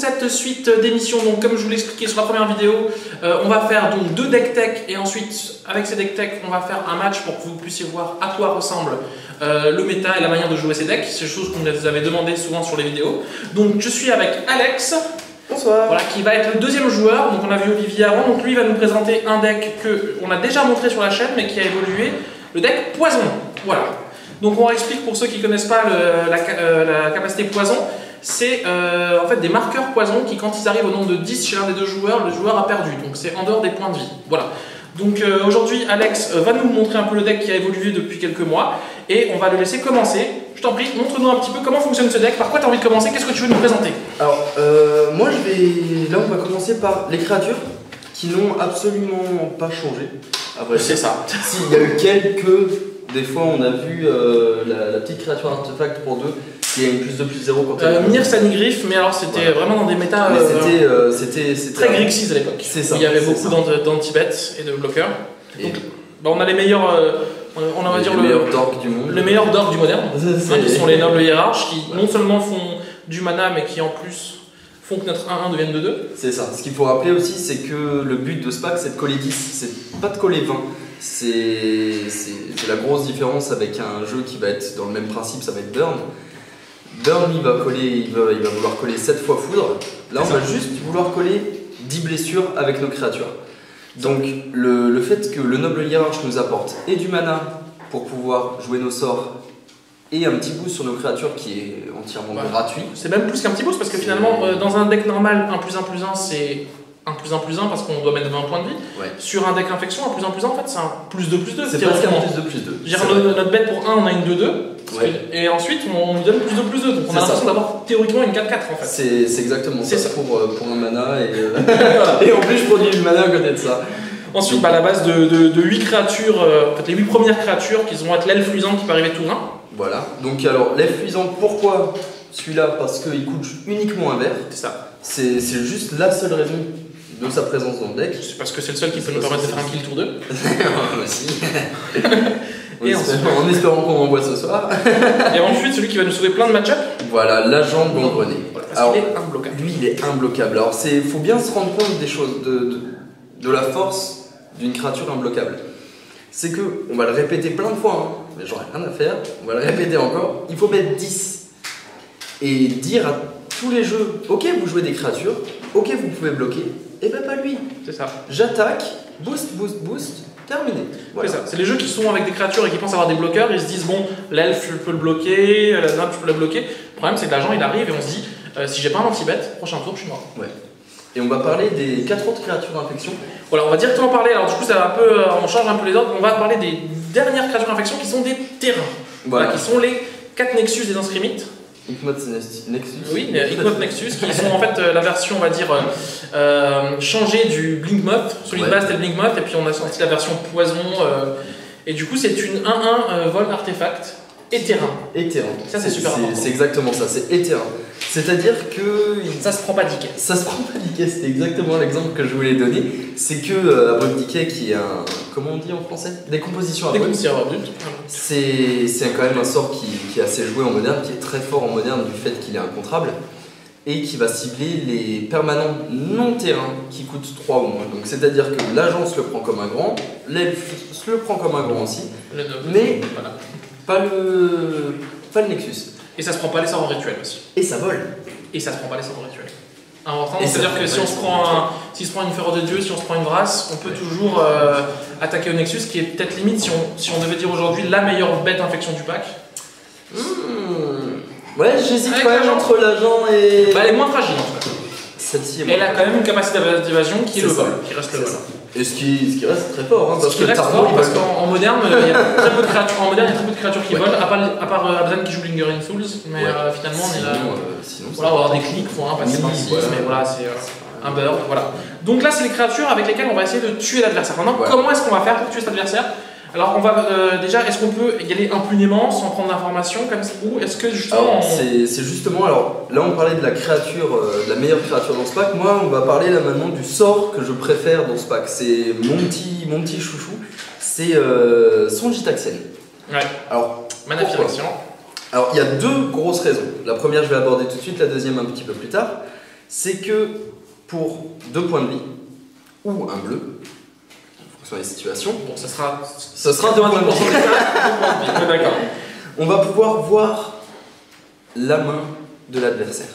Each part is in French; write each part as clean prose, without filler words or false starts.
cette suite d'émissions. Donc comme je vous l'ai expliqué sur la première vidéo, on va faire donc 2 deck tech et ensuite avec ces deck tech on va faire un match pour que vous puissiez voir à quoi ressemble le méta et la manière de jouer ces decks. C'est des choses qu'on nous avait demandé souvent sur les vidéos. Donc je suis avec Alex. Bonsoir. Voilà, qui va être le deuxième joueur. Donc on a vu Olivier avant, donc lui il va nous présenter un deck qu'on a déjà montré sur la chaîne mais qui a évolué, le deck Poison. Voilà. Donc on explique pour ceux qui ne connaissent pas la capacité Poison, c'est en fait des marqueurs Poison qui quand ils arrivent au nombre de 10 chez l'un des deux joueurs, le joueur a perdu. Donc c'est en dehors des points de vie. Voilà. Donc aujourd'hui Alex va nous montrer un peu le deck qui a évolué depuis quelques mois et on va le laisser commencer. Je t'en prie, montre-nous un petit peu comment fonctionne ce deck, par quoi tu as envie de commencer, qu'est-ce que tu veux nous présenter? Alors, moi je vais... Là on va commencer par les créatures qui n'ont absolument pas changé. C'est ça. S'il y a eu quelques... Des fois on a vu la petite créature artefact pour 2 qui a une +2/+0 quand elle... Mir Sanigriff, mais alors c'était vraiment dans des méta... c'était très Grixis à l'époque. C'est ça. Il y avait beaucoup d'anti-bêtes et de bloqueurs. Donc bah, on a les meilleurs... on va dire le meilleur dork du monde. Le meilleur dork du moderne, qui sont les nobles hiérarches, qui non seulement font du mana, mais qui en plus font que notre 1-1 devienne 2-2. C'est ça. Ce qu'il faut rappeler aussi, c'est que le but de ce pack, c'est de coller 10, c'est pas de coller 20. C'est la grosse différence avec un jeu qui va être dans le même principe, ça va être Burn. Burn, il va vouloir coller 7 fois foudre. Là, on va juste vouloir coller 10 blessures avec nos créatures. Donc le fait que le noble hiérarche nous apporte et du mana pour pouvoir jouer nos sorts et un petit boost sur nos créatures qui est entièrement gratuit. C'est même plus qu'un petit boost parce que finalement dans un deck normal 1+1+1 c'est 1+1+1 parce qu'on doit mettre 20 points de vie. Ouais. Sur un deck infection 1+1+1 en fait c'est un +2/+2. C'est presque un +2/+2. Notre bête pour 1 on a une 2-2 et ensuite on lui donne +2/+2 donc on a l'impression d'avoir théoriquement une 4-4 en fait. C'est exactement ça, pour un mana voilà. Et en plus je produis du mana à côté de ça. Ensuite bah, à la base de 8 créatures, en fait les 8 premières créatures qui vont être l'elfe luisant qui peut arriver tout 1. Voilà, donc alors l'elfe luisant pourquoi celui-là? Parce qu'il coûte uniquement un vert. C'est ça. C'est juste la seule raison de sa présence dans le deck. C'est parce que c'est le seul qui peut nous permettre de faire un kill tour 2. Aussi. En espérant qu'on envoie ce soir. Et ensuite celui qui va nous sauver plein de match-up. Voilà, l'agent gangrené. Voilà, parce qu'il est imbloquable. Lui il est imbloquable. Alors faut bien se rendre compte des choses, de la force d'une créature imbloquable. C'est que, on va le répéter plein de fois, hein, mais j'en ai rien à faire, on va le répéter encore, il faut mettre 10. Et dire à tous les jeux, ok vous jouez des créatures, ok vous pouvez bloquer, et ben pas lui. C'est ça. J'attaque, boost, terminé. Voilà. C'est ça. C'est les jeux qui sont avec des créatures et qui pensent avoir des bloqueurs, ils se disent bon, l'elfe je peux le bloquer, la nappe je peux le bloquer. Le problème c'est que l'agent il arrive et on se dit, si j'ai pas un anti-bête, prochain tour je suis mort. Ouais. Et on va parler des 4 autres créatures d'infection. Voilà, on va directement parler, alors du coup ça va un peu, on change un peu les ordres, on va parler des dernières créatures d'infection qui sont des terrains. Voilà, qui sont les 4 Nexus des Inscrimites. Ichmoth Nexus. Oui, les Ichmoth Nexus qui sont en fait la version, on va dire, changée du Blinkmoth. Celui de base c'était le Blinkmoth et puis on a sorti la version Poison. Et du coup c'est une 1-1 vol artefact et terrain. Et terrain. Ça c'est super important. C'est exactement ça, c'est et terrain. C'est-à-dire que... Ça se prend pas d'Iké. Ça se prend pas d'Iké, c'était exactement l'exemple que je voulais donner. C'est que Abrupt Decay qui est un... Comment on dit en français? Décomposition abrupte. C'est quand même un sort qui est assez joué en moderne, qui est très fort en moderne du fait qu'il est incontrable et qui va cibler les permanents non terrains qui coûtent 3 ou moins. Donc c'est-à-dire que l'agent se le prend comme un grand, l'elfe se le prend comme un grand aussi, mais voilà. pas le Nexus. Et ça se prend pas les sorts en rituel aussi. Et ça vole. Et ça se prend pas les sorts en rituel. C'est-à-dire que si on se prend une Fureur de Dieu, si on se prend une Grâce, on peut toujours attaquer au Nexus, qui est peut-être limite si on devait dire aujourd'hui la meilleure bête infection du pack. Ouais, j'hésite quand même entre l'agent et... Bah, elle est moins fragile en tout cas. Celle-ci elle a quand même une capacité d'évasion qui est le vol, qui reste le vol. Et ce qui reste très fort, hein, parce que parce qu'en moderne, il y a très peu de créatures. En moderne, il y a très peu de créatures qui volent, à part Abzan qui joue Lingering Souls, mais finalement on est là. Voilà, on va avoir des clics, faut un passer par 6, mais voilà, c'est un beurre, voilà. Donc là, c'est les créatures avec lesquelles on va essayer de tuer l'adversaire. Maintenant, comment est-ce qu'on va faire pour tuer cet adversaire? Alors, on va déjà, est-ce qu'on peut y aller impunément sans prendre d'informations comme ça? Ou est-ce que justement. C'est justement, alors là on parlait de la créature, de la meilleure créature dans ce pack. Moi, on va parler là maintenant du sort que je préfère dans ce pack. C'est mon petit chouchou, c'est Sonji Taxien. Ouais. Alors, Mana Phyrexian. Alors, il y a deux grosses raisons. La première, je vais aborder tout de suite, la deuxième un petit peu plus tard. c'est que pour 2 points de vie, ou un bleu, en fonction des situations, Bon, ça sera 2 points de vie. D'accord. On va pouvoir voir la main de l'adversaire.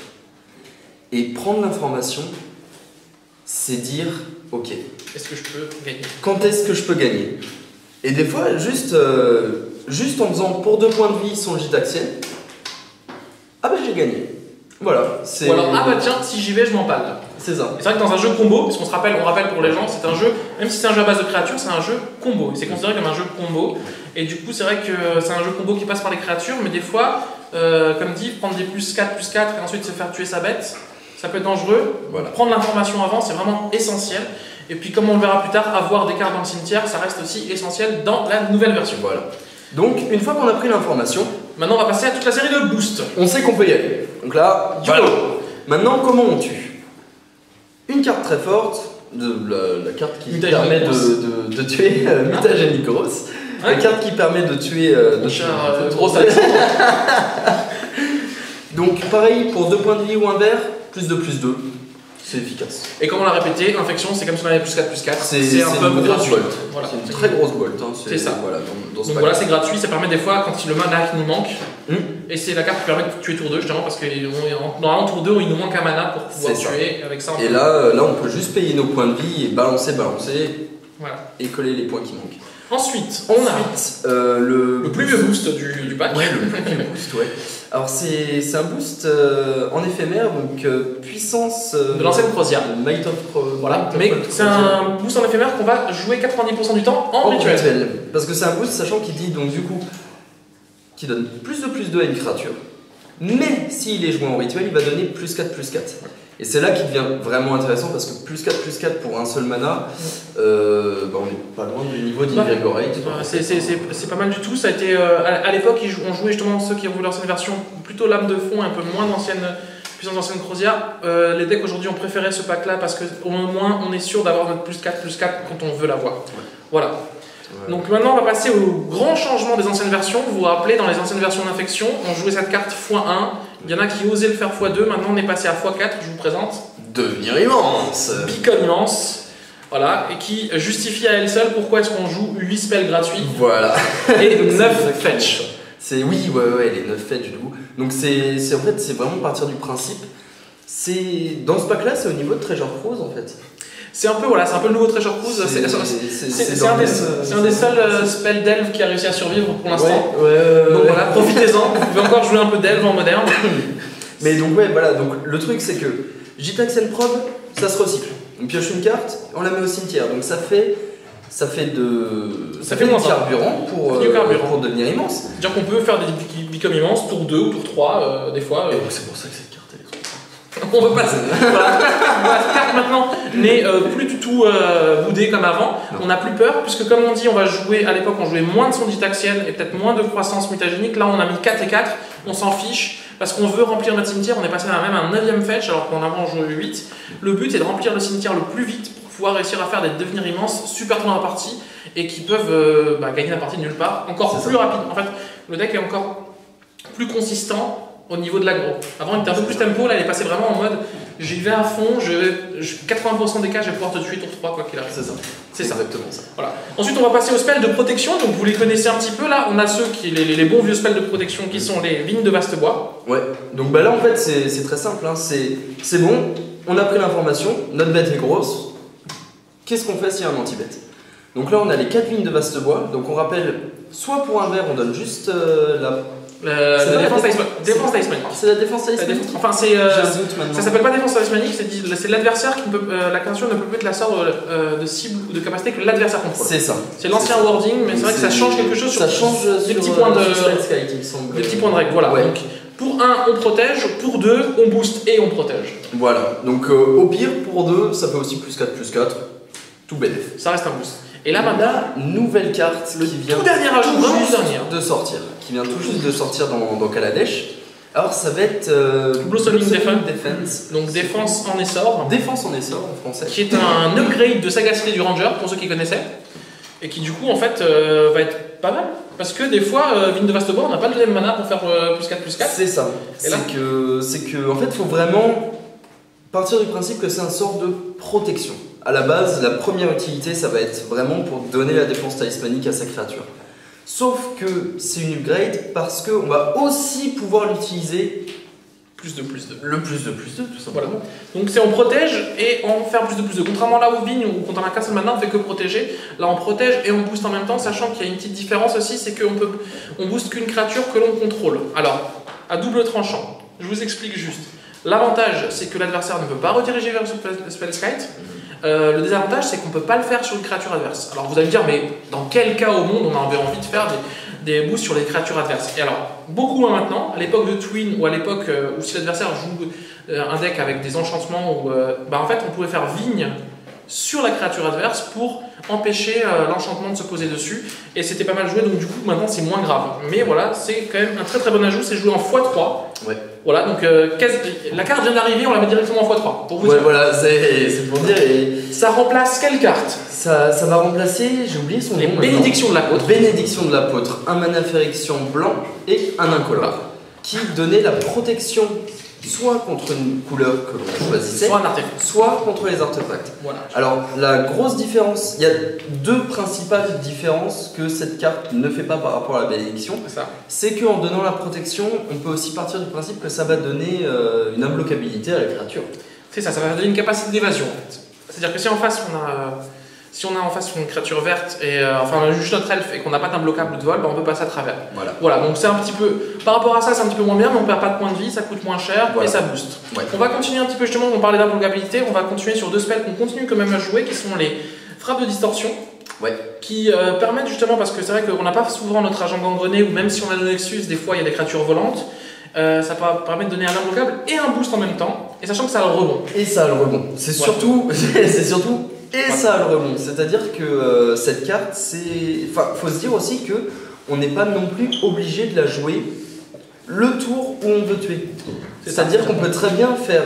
Et prendre l'information, c'est dire, ok, Est-ce que je peux gagner? quand est-ce que je peux gagner? Et des fois, juste en faisant pour 2 points de vie son gîte axial, ah bah j'ai gagné. Voilà. Ou alors, ah bah tiens, si j'y vais, je m'empale. C'est ça. Et c'est vrai que dans un jeu combo, parce on rappelle pour les gens, c'est un jeu, même si c'est un jeu à base de créatures, c'est un jeu combo. C'est considéré comme un jeu combo. Et du coup, c'est vrai que c'est un jeu combo qui passe par les créatures, mais des fois, comme dit, prendre des +4 et ensuite se faire tuer sa bête, ça peut être dangereux. Voilà. Prendre l'information avant, c'est vraiment essentiel. Et puis, comme on le verra plus tard, avoir des cartes dans le cimetière, ça reste aussi essentiel dans la nouvelle version. Voilà. Donc, une fois qu'on a pris l'information, maintenant, on va passer à toute la série de boosts. on sait qu'on peut y aller. Donc là, Voilà. Maintenant, comment on tue? Une carte très forte, la carte qui permet de tuer Mutagénicos. La carte qui permet de tuer Gros Alexandre. Donc pareil, pour 2 points de vie ou un vert, +2/+2, c'est efficace. Et comme on l'a répété, infection, c'est comme si on avait +4/+4. C'est un peu une grosse gratuit. bolt. Voilà. C'est une très grosse bolt. Hein. C'est ça. Voilà, dans ce Donc pack. voilà, c'est gratuit, ça permet des fois, quand le mana qui nous manque, Hmm. et c'est la carte qui permet de tuer tour 2, justement, parce que normalement, tour 2, il nous manque un mana pour pouvoir C'est ça. tuer. Avec ça, on Et peut- là, on peut juste payer nos points de vie et balancer, Voilà. et coller les points qui manquent. Ensuite, on a Ensuite, le le plus vieux boost du pack. Ouais, le plus vieux boost, ouais. Alors c'est un boost en éphémère, donc puissance De l'ancienne croisière. Might of Voilà, Might of mais c'est Croisière. un boost en éphémère qu'on va jouer 90% du temps en rituel. Parce que c'est un boost sachant qu'il dit donc du coup qui donne +2/+2 à une créature. Mais s'il est joué en rituel, il va donner +4/+4. Et c'est là qu'il devient vraiment intéressant parce que +4/+4 pour un seul mana, on n'est pas loin du niveau d'Invigorate. C'est pas mal du tout. Ça a été, à l'époque, on jouait justement ceux qui ont voulu l'ancienne version, plutôt lame de fond, un peu moins d'ancienne puissance d'ancienne croisière. Les decks aujourd'hui ont préféré ce pack là parce qu'au moins on est sûr d'avoir notre +4/+4 quand on veut l'avoir. Voilà. Ouais. Donc maintenant on va passer au grand changement des anciennes versions. Vous vous rappelez, dans les anciennes versions d'infection, on jouait cette carte x1. Il y en a qui osaient le faire x2. Maintenant on est passé à x4. Je vous présente Devenir immense. Beacon immense. Voilà, et qui justifie à elle seule pourquoi est-ce qu'on joue 8 spells gratuits Voilà. et 9 fetch. C'est oui, ouais, les 9 fetch du coup. Donc c'est en fait c'est vraiment partir du principe. C'est dans ce pack là, c'est au niveau de Treasure Cruise en fait. C'est un peu le nouveau Treasure Cruise. C'est un des seuls spells d'elfe qui a réussi à survivre pour l'instant. Donc voilà, profitez-en. Vous pouvez encore jouer un peu d'elfe en moderne. Mais donc ouais, voilà. Donc le truc c'est que Gitaxian Probe, ça se recycle. On pioche une carte, on la met au cimetière. Donc ça fait moins du carburant pour devenir immense. C'est-à-dire qu'on peut faire des Become immenses tour 2 ou tour 3 des fois. Et donc c'est pour ça que cette carte elle est trop. On veut passer. Voilà. Cette carte maintenant n'est plus du tout boudée comme avant. Non. On n'a plus peur, puisque comme on dit, on va jouer, à l'époque on jouait moins de son Gitaxian et peut-être moins de croissance mutagénique. Là on a mis 4 et 4, on s'en fiche, parce qu'on veut remplir notre cimetière. On est passé à même un 9ème fetch alors qu'en avant on jouait 8. Le but est de remplir le cimetière le plus vite pour pouvoir réussir à faire des devenir immenses super tôt dans la partie et qui peuvent gagner la partie de nulle part. Encore plus rapide. En fait, le deck est encore plus consistant au niveau de l'aggro. Avant il était un peu plus tempo, là il est passé vraiment en mode j'y vais à fond, 80% des cas je vais pouvoir te tuer tour 3 quoi qu'il arrive. C'est ça. Exactement ça. Voilà. Ensuite on va passer aux spells de protection, donc vous les connaissez un petit peu là, on a ceux qui les bons vieux spells de protection qui sont les vignes de vaste bois. Ouais, donc bah là en fait c'est très simple, hein. C'est bon, on a pris l'information, notre bête est grosse, qu'est-ce qu'on fait s'il y a un anti-bête? Donc là on a les 4 vignes de vaste bois, donc on rappelle, soit pour un vert on donne juste La défense talismanique. C'est la défense talismanique. Enfin, c'est. J'ai un doute maintenant. Ça s'appelle pas défense talismanique, c'est l'adversaire qui peut. La créature ne peut plus être la sorte de cible ou de capacité que l'adversaire contrôle. C'est ça. C'est l'ancien wording, mais c'est vrai que ça change quelque chose sur ça change des sur, petits points de. Sky, il me semble. Des petits points de règle, voilà. Ouais. Donc, pour 1, on protège, pour 2, on booste et on protège. Voilà. Donc, au pire, pour 2, ça fait aussi +4/+4. Tout bénéf. Ça reste un boost. Et là, maintenant. Nouvelle carte qui vient tout dernier ajout, vraiment juste dernier. de sortir. Qui vient tout juste de sortir dans Kaladesh. Alors, ça va être. Blossoming Defense. Donc, défense en essor. Défense en essor en français. Qui est un upgrade de sagacité du Ranger, pour ceux qui connaissaient. Et qui, du coup, en fait, va être pas mal. Parce que des fois, Vigne de Vaste Bois, on n'a pas le deuxième mana pour faire +4/+4. C'est ça. Et là C'est que, en fait, il faut vraiment partir du principe que c'est un sort de protection. À la base, la première utilité, ça va être vraiment pour donner la défense talismanique à sa créature. Sauf que c'est une upgrade parce qu'on va aussi pouvoir l'utiliser le plus de, tout simplement. Voilà. Donc c'est on protège et on fait plus de. Contrairement là au Vigne où quand on a Castle maintenant on fait que protéger, là on protège et on booste en même temps, sachant qu'il y a une petite différence aussi, c'est qu'on booste qu'une créature que l'on contrôle. Alors, à double tranchant, je vous explique juste. L'avantage c'est que l'adversaire ne peut pas rediriger vers le Spellskite. Le désavantage c'est qu'on ne peut pas le faire sur une créature adverse. Alors vous allez me dire, mais dans quel cas au monde on avait envie de faire des boosts sur les créatures adverses? Et alors, beaucoup moins maintenant, à l'époque de Twin ou à l'époque où si l'adversaire joue un deck avec des enchantements, en fait on pouvait faire Vigne sur la créature adverse pour empêcher l'enchantement de se poser dessus, et c'était pas mal joué, donc du coup maintenant c'est moins grave. Mais voilà, c'est quand même un très bon ajout, c'est joué en x3. Ouais. Voilà, donc la carte vient d'arriver, on la met directement en x3 pour vous dire. Voilà, c'est pour dire. Et ça remplace quelle carte? ça va remplacer, j'ai oublié son nom. Les bénédictions de l'apôtre. Bénédiction de l'apôtre, un mana Phyrexian blanc et un incolore, qui donnait la protection soit contre une couleur que l'on choisissait, soit un artefact, soit contre les artefacts. Voilà. Alors la grosse différence, il y a deux principales différences que cette carte ne fait pas par rapport à la bénédiction. C'est qu'en donnant la protection, on peut aussi partir du principe que ça va donner une imbloquabilité à la créature. C'est ça va donner une capacité d'évasion en fait. C'est-à-dire que si en face on a en face une créature verte et juste notre elfe et qu'on n'a pas d'imbloquable de vol, on peut passer à travers. Voilà, donc c'est un petit peu par rapport à ça, c'est un petit peu moins bien, mais on perd pas de points de vie, ça coûte moins cher et ça booste. On va continuer un petit peu, justement, on parlait d'imbloquabilité, on va continuer sur deux spells qu'on continue quand même à jouer, qui sont les frappes de distorsion. Qui permettent justement, parce que c'est vrai qu'on n'a pas souvent notre agent gangrené, ou même si on a le Nexus, des fois il y a des créatures volantes. Ça permet de donner un imbloquable et un boost en même temps, et sachant que ça a le rebond. Et ça a le rebond. C'est surtout, et ça a le rebond. C'est-à-dire que cette carte, faut se dire aussi que on n'est pas non plus obligé de la jouer le tour où on veut tuer. C'est-à-dire qu'on peut très bien faire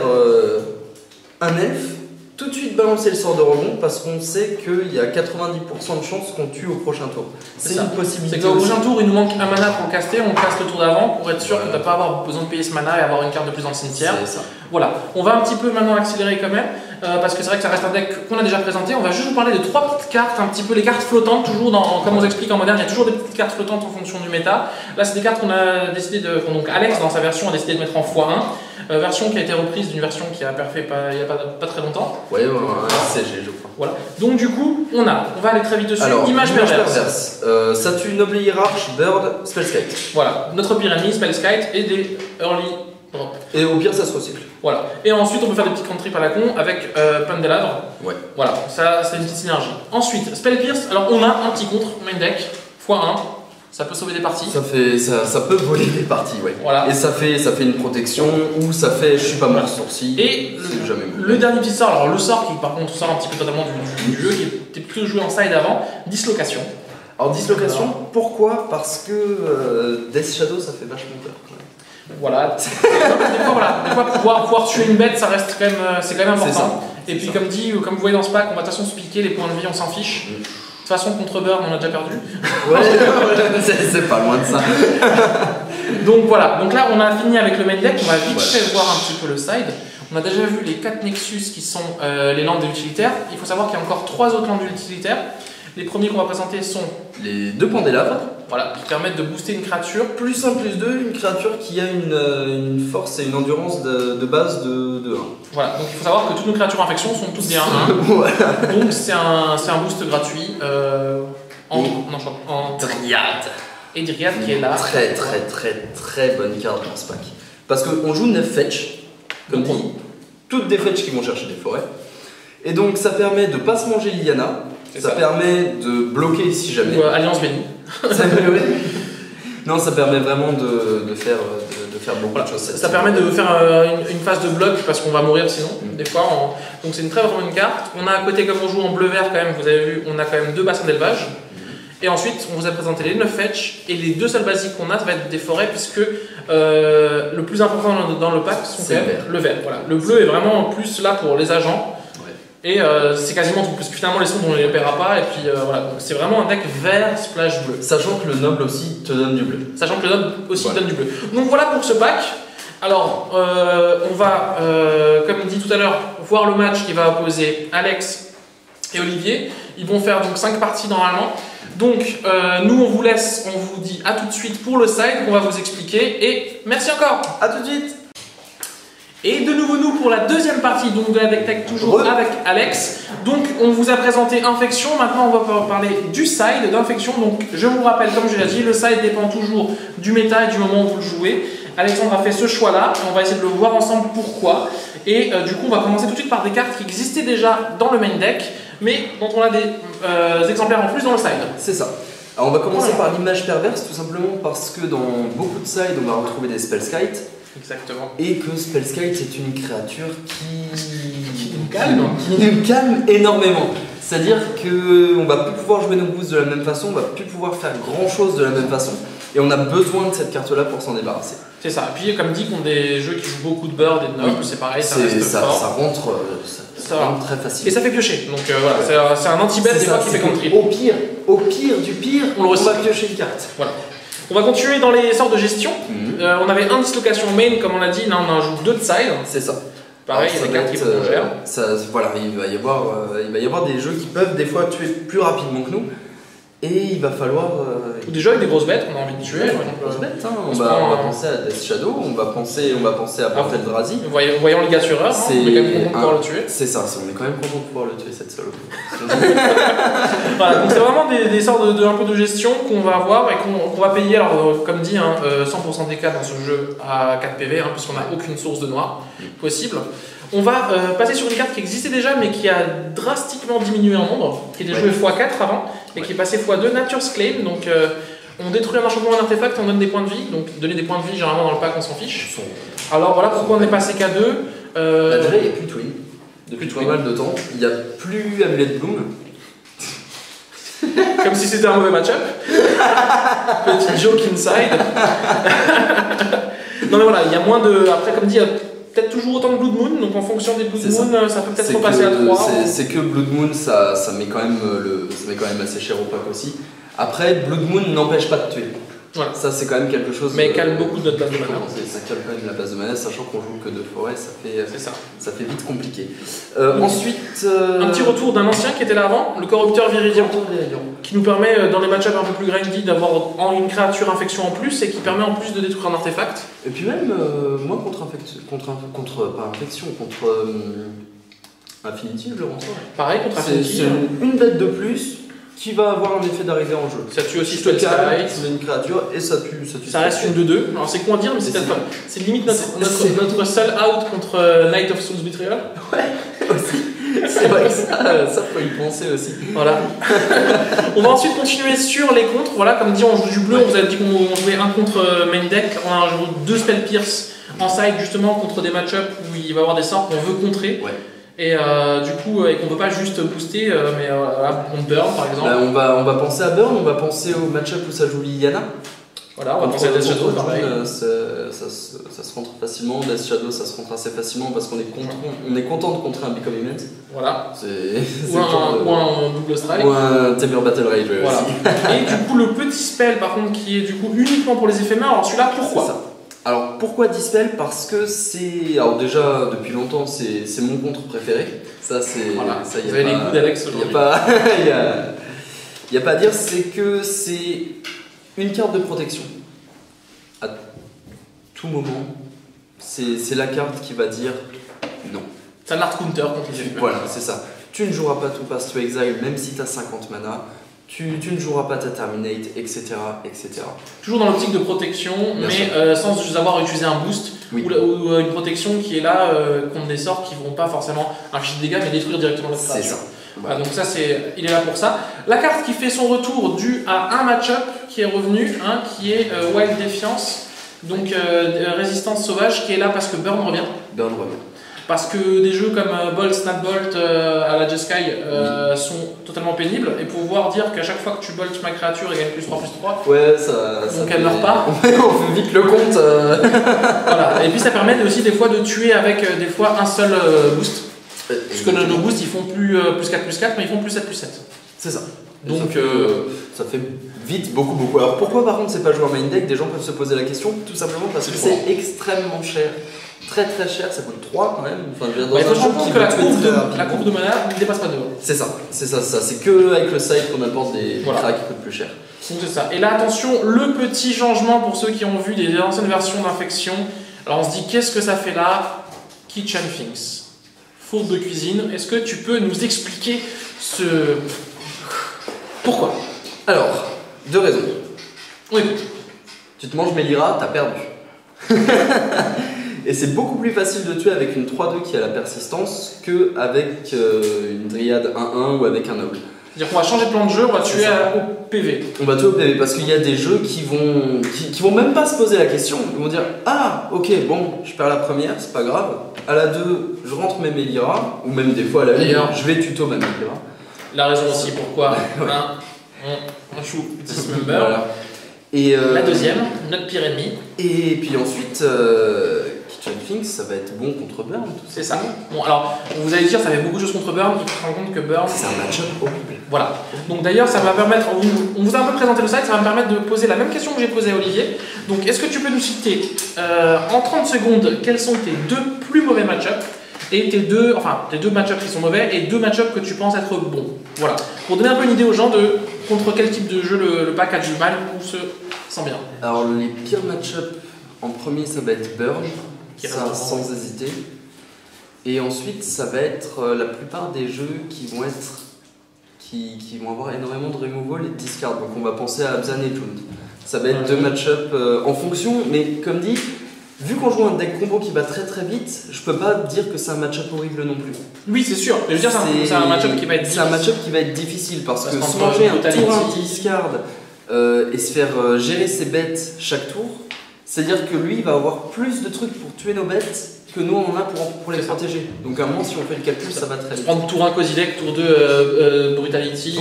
un elfe, tout de suite balancer le sort de rebond parce qu'on sait qu'il y a 90% de chances qu'on tue au prochain tour. C'est une possibilité. C'est qu'au prochain tour, il nous manque un mana pour caster, on casse le tour d'avant pour être sûr qu'on ne va pas avoir besoin de payer ce mana et avoir une carte de plus dans le cimetière. C'est ça. Voilà, on va un petit peu maintenant accélérer quand même, parce que c'est vrai que ça reste un deck qu'on a déjà présenté. On va juste vous parler de trois petites cartes, un petit peu les cartes flottantes, toujours comme on vous explique en moderne, il y a toujours des petites cartes flottantes en fonction du méta. Là, c'est des cartes qu'on a décidé donc Alex, dans sa version, a décidé de mettre en x1. Version qui a été reprise d'une version qui a perfait il n'y a pas très longtemps. Ouais, CG, je crois. Voilà. Donc du coup, on va aller très vite dessus. Alors, image perverse. Ça tue Noble Hiérarche, Bird, Spellskite. Voilà, notre pyramide, Spellskite et des early drop. Et au pire, ça se recycle. Voilà. Et ensuite, on peut faire des petites cantrips à la con avec Pendeladre. Ouais. Voilà, ça c'est une petite synergie. Ensuite, Spell Pierce. Alors, on a un petit contre, main deck, x1. Ça peut sauver des parties. Ça peut voler des parties, ouais. Voilà. Et ça fait une protection, ou ça fait je suis pas mort sourcil. Et le dernier petit sort, alors le sort qui par contre sort un petit peu totalement du jeu, qui était plutôt joué en side avant, dislocation. Alors dislocation, pourquoi? Parce que Death Shadow ça fait vachement peur quand même. Voilà. Des fois pouvoir tuer une bête, ça reste quand même, c'est quand même important. Et puis comme vous voyez dans ce pack, on va de toute façon se piquer les points de vie, on s'en fiche. De toute façon, contre Burn, on a déjà perdu. Ouais, c'est pas loin de ça. Donc voilà, donc là on a fini avec le main deck, on va vite fait voir un petit peu le side. On a déjà vu les 4 Nexus qui sont les landes de l'utilitaire. Il faut savoir qu'il y a encore 3 autres landes de l'utilitaire. Les premiers qu'on va présenter sont les deux Pendeladres. Voilà, qui permettent de booster une créature. Plus 1, plus 2, une créature qui a une force et une endurance de base de 1. Voilà, donc il faut savoir que toutes nos créatures infection sont toutes des 1-1. Voilà. Donc c'est un boost gratuit en Dryad. Et Dryad qui est là. Très bonne carte dans ce pack. Parce qu'on joue 9 fetch, comme dit, toutes des fetch qui vont chercher des forêts. Et donc ça permet de pas se manger Liliana. Ça permet de bloquer si jamais. Ou Alliance bénie. Non, ça permet vraiment de faire beaucoup de choses. Ça permet de faire une phase de bloc parce qu'on va mourir sinon, des fois. Donc c'est une très bonne carte. On a à côté, comme on joue en bleu-vert quand même, vous avez vu, on a quand même 2 bassins d'élevage. Et ensuite, on vous a présenté les 9 fetch. Et les 2 seuls basiques qu'on a, ça va être des forêts puisque le plus important dans le pack sont quand même le vert. Voilà. Le bleu est vraiment plus là pour les agents. Et c'est quasiment tout, parce que finalement les sons on ne les paiera pas, et puis voilà, donc c'est vraiment un deck vert splash bleu. Sachant que le noble aussi te donne du bleu. Donne du bleu. Donc voilà pour ce pack. Alors, on va, comme dit tout à l'heure, voir le match qui va opposer Alex et Olivier. Ils vont faire donc 5 parties normalement. Donc, nous on vous laisse, on vous dit à tout de suite pour le side qu'on va vous expliquer. Et merci encore. À tout de suite. Et de nouveau nous pour la deuxième partie donc de la deck tech toujours avec Alex. Donc on vous a présenté Infection, maintenant on va parler du side d'Infection. Donc je vous rappelle, comme je l'ai dit, le side dépend toujours du méta et du moment où vous le jouez. Alexandre a fait ce choix là, on va essayer de le voir ensemble pourquoi. Et du coup on va commencer tout de suite par des cartes qui existaient déjà dans le main deck, mais dont on a des exemplaires en plus dans le side. C'est ça. Alors on va commencer par l'image perverse, tout simplement parce que dans beaucoup de sides on va retrouver des Spellskite. Exactement. Et que Spellskite est une créature qui nous calme énormément. C'est-à-dire qu'on va plus pouvoir jouer nos boosts de la même façon, on va plus pouvoir faire grand chose de la même façon. Et on a besoin de cette carte-là pour s'en débarrasser. C'est ça. Et puis comme dit qu'on des jeux qui jouent beaucoup de bird et de noble, c'est pareil, ça reste fort. Ça rentre très facilement. Et ça fait piocher. Donc voilà, c'est un anti-bet des fois qui fait contre trip. Au pire du pire, on va piocher une carte. Voilà. On va continuer dans les sortes de gestion. On avait un dislocation main, comme on l'a dit, là on en ajoute 2 de side. C'est ça. Pareil, il y a des cartes qui vont gérer. Voilà, il va y avoir des jeux qui peuvent des fois tuer plus rapidement que nous. Et il va falloir. Ou des jeux avec des grosses bêtes qu'on a envie de tuer. Grosses bêtes, hein. On va penser à Death Shadow, on va penser à Porteldrazi. Voyant le Gassureur, on est quand même content de pouvoir le tuer. C'est ça, on est quand même content de pouvoir le tuer, cette salope. Voilà, donc c'est vraiment des sortes un peu de gestion qu'on va avoir et qu'on va payer, alors, comme dit, 100% des cas dans ce jeu à 4 PV, puisqu'on n'a aucune source de noir possible. On va passer sur une carte qui existait déjà mais qui a drastiquement diminué en nombre, qui était jouée x4 avant et qui est passée x2, Nature's Claim. Donc on détruit un enchantement, un artefact, on donne des points de vie. Donc donner des points de vie, généralement dans le pack on s'en fiche. Alors voilà pourquoi on est passé K2. La durée est plus twin. Depuis pas mal de temps, il n'y a plus Amulet de Bloom. Comme si c'était un mauvais match-up. Petit joke inside. Non mais voilà, il y a moins de. Après, comme dit, il y a peut-être toujours autant de Blood Moon, donc en fonction des Blood Moon, ça peut peut-être repasser à 3. C'est que Blood Moon, ça met quand même assez cher au pack aussi. Après, Blood Moon n'empêche pas de tuer. Voilà. Ça, c'est quand même quelque chose. Mais calme beaucoup de notre base de mana. Ça calme quand même la base de mana, sachant qu'on joue que de forêt, ça fait vite compliqué. Ensuite. Un petit retour d'un ancien qui était là avant, le Corrupteur Viridian, qui nous permet, dans les match-ups un peu plus grindy, d'avoir une créature infection en plus et qui permet en plus de détruire un artefact. Et puis même, moi, contre Affinity, je le rentre. Pareil, contre Affinity. C'est une bête de plus qui va avoir un effet d'arrivée en jeu. Ça tue aussi Spellskite. C'est une créature et ça tue. Ça reste une 2-2. Alors c'est con à dire, mais c'est limite notre seul out contre Knight of Souls Betrayal. Ouais, aussi. C'est vrai que ça faut y penser aussi. Voilà. On va ensuite continuer sur les contres. Voilà, comme dit, on joue du bleu. On vous a dit qu'on jouait un contre main deck. On a joué 2 Spell Pierce en side justement contre des match-ups où il va y avoir des sorts qu'on veut contrer. Ouais. Et du coup, et qu'on ne peut pas juste booster, mais on burn par exemple. On va penser à burn, on va penser au match-up où ça joue Liliana. Voilà, on va penser à Death Shadow, pareil. Ça se rentre facilement, Death Shadow ça se rentre assez facilement parce qu'on est content de contrer un Become Immense. Voilà. Ou un double strike. Ou un Temur Battle Rage voilà. aussi. Et du coup, le petit spell par contre qui est du coup uniquement pour les éphémères, alors celui-là pourquoi? Alors pourquoi Dispel? Parce que c'est. Alors déjà, depuis longtemps, c'est mon contre préféré. Ça, c'est. Voilà, vous avez les goûts d'Alex aujourd'hui. Il n'y a pas à dire, c'est que c'est une carte de protection. À tout moment, c'est la carte qui va dire non. C'est un hard counter contre les éphémères. Voilà, c'est ça. Tu ne joueras pas tout Pass to Exile, même si tu as 50 mana. Tu ne joueras pas ta Terminate, etc. etc. Toujours dans l'optique de protection, mais sans avoir utilisé un boost ou une protection qui est là contre des sorts qui ne vont pas forcément infliger de dégâts mais détruire directement notre créature. C'est ça. Voilà, donc ça, il est là pour ça. La carte qui fait son retour dû à un match-up qui est revenu, qui est Wild Defiance, donc résistance sauvage, qui est là parce que Burn revient. Burn revient. Parce que des jeux comme Bolt, Snapbolt à la Jeskai sont totalement pénibles, et pouvoir dire qu'à chaque fois que tu boltes ma créature, elle gagne +3/+3. Ouais, ça donc elle meurt pas. On fait vite le compte. Voilà. Et puis ça permet aussi des fois de tuer avec des fois un seul boost. Parce que nos boosts ils font plus 4/4, mais ils font plus 7/7. C'est ça. Donc ça fait vite beaucoup. Alors pourquoi par contre c'est pas joué en main deck? Des gens peuvent se poser la question, tout simplement parce que c'est extrêmement cher. Très cher, ça coûte 3 quand même. Enfin, je veux dire, dans un jeu qui que la courbe de mana ne dépasse pas 2. C'est ça. C'est que avec le site qu'on apporte des cracks qui coûtent plus cher. Donc c'est ça. Et là attention, le petit changement pour ceux qui ont vu des anciennes versions d'Infection. Alors on se dit qu'est-ce que ça fait là? Kitchen Things. Fourbe de cuisine. Est-ce que tu peux nous expliquer ce... Pourquoi? Alors, 2 raisons. Oui. Tu te manges Melira, t'as perdu. Et c'est beaucoup plus facile de tuer avec une 3-2 qui a la persistance qu'avec une Dryade 1-1 ou avec un Noble. C'est-à-dire qu'on va changer de plan de jeu, on va tuer au PV. On va tuer au PV parce qu'il y a des jeux qui vont même pas se poser la question. Ils vont dire ah ok bon je perds la première, c'est pas grave. À la 2 je rentre mes Melira ou même des fois à la 1 je vais tuto ma Melira. La raison aussi pourquoi on joue Dismember. Voilà. Et la deuxième, notre pire ennemi. Et puis ensuite Kitchen Things ça va être bon contre Burn. C'est ça. Bon alors vous allez dire ça fait beaucoup de choses contre Burn, il faut se rendre compte que Burn c'est un match-up horrible. Voilà. Donc d'ailleurs ça va permettre, on vous a un peu présenté le site, ça va me permettre de poser la même question que j'ai posée à Olivier. Donc est-ce que tu peux nous citer en 30 secondes quels sont tes 2 plus mauvais match-up et tes deux match-ups qui sont mauvais et 2 match-ups que tu penses être bons. Voilà. Pour donner un peu une idée aux gens de contre quel type de jeu le pack a du mal ou se sent bien. Alors les pires match-up en premier ça va être Burn, ça sans hésiter. Et ensuite ça va être la plupart des jeux qui vont avoir énormément de removal et de discard. Donc on va penser à Abzan et Jund. Ça va être 2 match-up en fonction, mais comme dit, vu qu'on joue un deck combo qui va très vite, je peux pas dire que c'est un match-up horrible non plus. Oui, c'est sûr. Mais je veux dire, c'est un match-up qui va être difficile. C'est un match-up qui va être difficile parce que se manger un tour anti-discard et se faire gérer ses bêtes chaque tour, c'est-à-dire que lui il va avoir plus de trucs pour tuer nos bêtes que nous on en a pour les protéger. Donc à un moment si on fait le calcul ça va très vite. Prendre tour 1 Kozilek, tour 2 Brutality,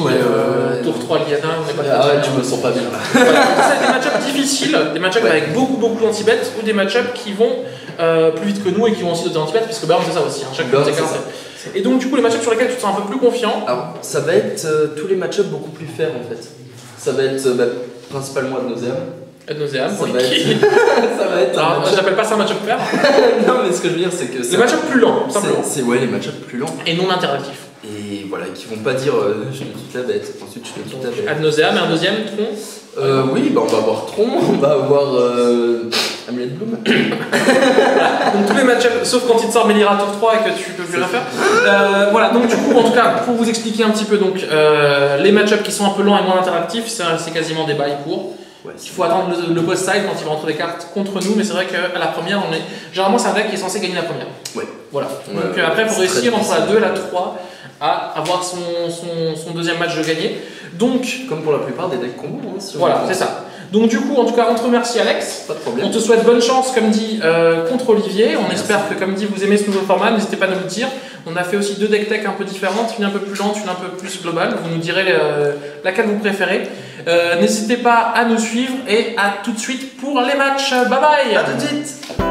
tour 3 Liana, on n'est pas ouais, tu me sens pas bien là. Voilà, c'est des match-ups difficiles, des match-ups avec beaucoup d'anti-bêtes ou des match-ups qui vont plus vite que nous et qui vont aussi donner anti-bêtes puisque Burn c'est ça aussi, chaque Et donc du coup les match-ups sur lesquels tu te sens un peu plus confiant. Alors ça va être tous les match-ups beaucoup plus fair en fait. Ça va être principalement Ad Nauseam. Ad Nauseam, ça va être. Alors, j'appelle pas ça un match-up fair. Non, mais ce que je veux dire, c'est que. Les match-ups plus lents, simplement. C'est les match-ups plus lents. Et non interactifs. Et voilà, qui vont pas dire je te quitte la bête, ensuite je te quitte la bête. Ad Nauseam et un deuxième tronc. Oui, on va avoir Tron, on va avoir Amulet Bloom. Donc tous les match-ups, sauf quand il te sort Melira tour 3 et que tu peux plus rien faire. Voilà, donc du coup, en tout cas, pour vous expliquer un petit peu, donc les match-ups qui sont un peu lents et moins interactifs, c'est quasiment des bails courts. Ouais, il faut attendre le boss side quand il va rentrer des cartes contre nous, mais c'est vrai qu'à la première, généralement c'est un deck qui est censé gagner la première. Ouais. Voilà. Donc après, il faut réussir entre la 2 et la 3 à avoir son deuxième match de gagné. Donc, comme pour la plupart des decks combos. Hein, si voilà, c'est ça. Donc du coup, en tout cas, on te remercie Alex. Pas de problème. On te souhaite bonne chance, comme dit, contre Olivier. On espère que, comme dit, vous aimez ce nouveau format. N'hésitez pas à nous le dire. On a fait aussi 2 deck tech un peu différentes, une un peu plus lente, une un peu plus globale. Vous nous direz laquelle vous préférez. N'hésitez pas à nous suivre et à tout de suite pour les matchs. Bye bye. À tout de suite.